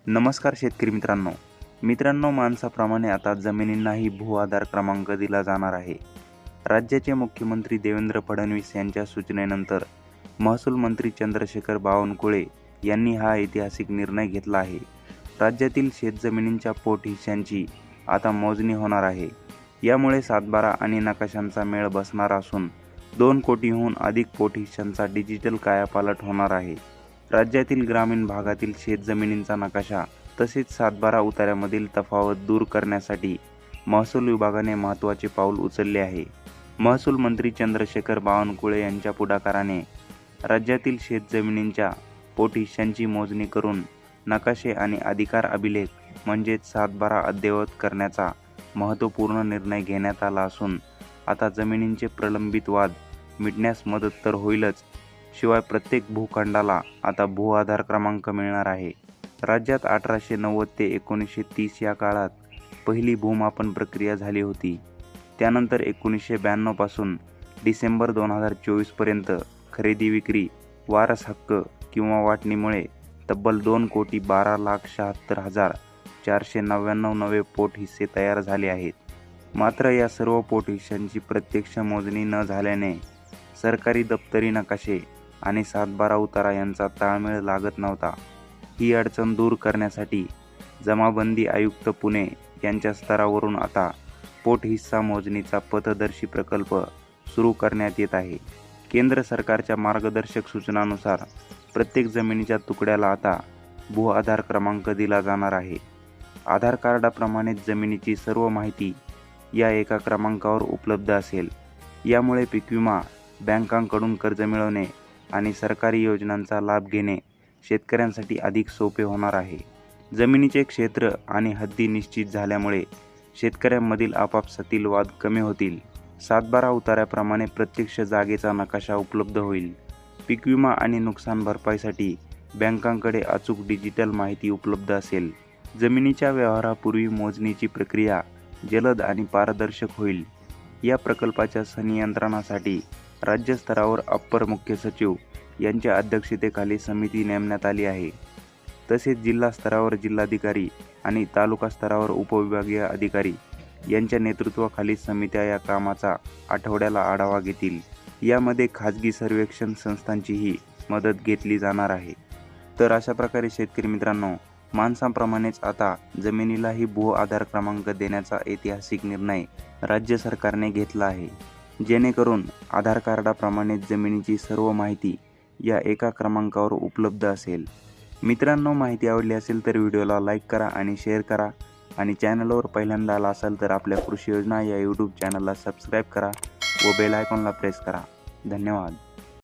नमस्कार शेतकरी मित्रांनो, माणसाप्रमाणे आता जमिनींनाही भू आधार क्रमांक दिला जाणार आहे। राज्याचे मुख्यमंत्री देवेंद्र फडणवीस यांच्या सूचनेनंतर महसूल मंत्री चंद्रशेखर बावनकुळे यांनी हा ऐतिहासिक निर्णय घेतला आहे। राज्यातील शेतजमिनींच्या पोट हिस्स्यांची आता मोजणी होणार आहे। यामुळे सातबारा आणि नकाशांचा मेळ बसणार असून 2 कोटीहून अधिक पोट हिस्स्यांचा डिजिटल कायापालट होणार आहे। राज्यातील ग्रामीण भागातील शेतजमिनींचा नकाशा तसेच सातबारा उतार्यामधील तफावत दूर करण्यासाठी महसूल विभागाने महत्त्वाचे पाऊल उचलले आहे। महसूल मंत्री चंद्रशेखर बावनकुळे यांच्या पुढाकाराने राज्यातील शेतजमिनींच्या पोट हिस्स्यांची मोजणी करून नकाशे आणि अधिकार अभिलेख म्हणजेच सातबारा अद्ययावत करण्याचा महत्त्वपूर्ण निर्णय घेण्यात आला असून आता जमिनींचे प्रलंबित वाद मिटण्यास मदत तर होईलच, शिवाय प्रत्येक भूखंडाला आता भू आधार क्रमांक मिळणार आहे। राज्यात 1890 ते 1930 या काळात पहिली भूमापन प्रक्रिया झाली होती। त्यानंतर 1992 पासून डिसेंबर 2024 पर्यंत खरेदी विक्री, वारस हक्क किंवा वाटणीमुळे तब्बल 2,12,76,499 नवे पोट हिस्से तयार झाले आहेत। मात्र या सर्व पोट हिस्स्यांची प्रत्यक्ष मोजणी न झाल्याने सरकारी दप्तरी नकाशे आणि सातबारा उतारा यांचा ताळमेळ लागत नव्हता। ही अडचण दूर करण्यासाठी जमाबंदी आयुक्त पुणे यांच्या स्तरावरून आता पोट हिस्सा मोजणीचा पथदर्शी प्रकल्प सुरू करण्यात येत आहे। केंद्र सरकारच्या मार्गदर्शक सूचनांनुसार प्रत्येक जमिनीच्या तुकड्याला आता भू आधार क्रमांक दिला जाणार आहे। आधार कार्डाप्रमाणेच जमिनीची सर्व माहिती या एका क्रमांकावर उपलब्ध असेल। यामुळे पीक विमा, बँकांकडून कर्ज मिळवणे आणि सरकारी योजनांचा लाभ घेणे शेतकऱ्यांसाठी अधिक सोपे होणार आहे। जमिनीचे क्षेत्र आणि हद्दी निश्चित झाल्यामुळे शेतकऱ्यांमधील आपापसातील वाद कमी होतील। सातबारा उतार्याप्रमाणे प्रत्यक्ष जागेचा नकाशा उपलब्ध होईल। पीक विमा आणि नुकसान भरपाईसाठी बँकांकडे अचूक डिजिटल माहिती उपलब्ध असेल। जमिनीच्या व्यवहारापूर्वी मोजणीची प्रक्रिया जलद आणि पारदर्शक होईल। या प्रकल्पाच्या संनियंत्रणासाठी राज्य स्तरावर अप्पर मुख्य सचिव यांच्या अध्यक्षतेखाली समिती नेमण्यात आली आहे। तसेच जिल्हा स्तरावर जिल्हाधिकारी आणि तालुका स्तरावर उपविभागीय अधिकारी यांच्या नेतृत्वाखाली समित्या या कामाचा आठवड्याला आढावा घेतील। यामध्ये खाजगी सर्वेक्षण संस्थांचीही मदत घेतली जाणार आहे। तर अशा प्रकारे शेतकरी मित्रांनो, माणसांप्रमाणेच आता जमिनीलाही भू आधार क्रमांक देण्याचा ऐतिहासिक निर्णय राज्य सरकारने घेतला आहे, जेणेकरून आधार कार्डाप्रमाणेच जमिनीची सर्व माहिती या एका क्रमांकावर उपलब्ध असेल। मित्रांनो, माहिती आवडली असेल तर व्हिडिओला लाईक करा आणि शेअर करा आणि चॅनलवर पहिल्यांदा आला असाल तर आपल्या कृषी योजना या यूट्यूब चॅनलला सबस्क्राईब करा व बेल आयकॉनला प्रेस करा। धन्यवाद।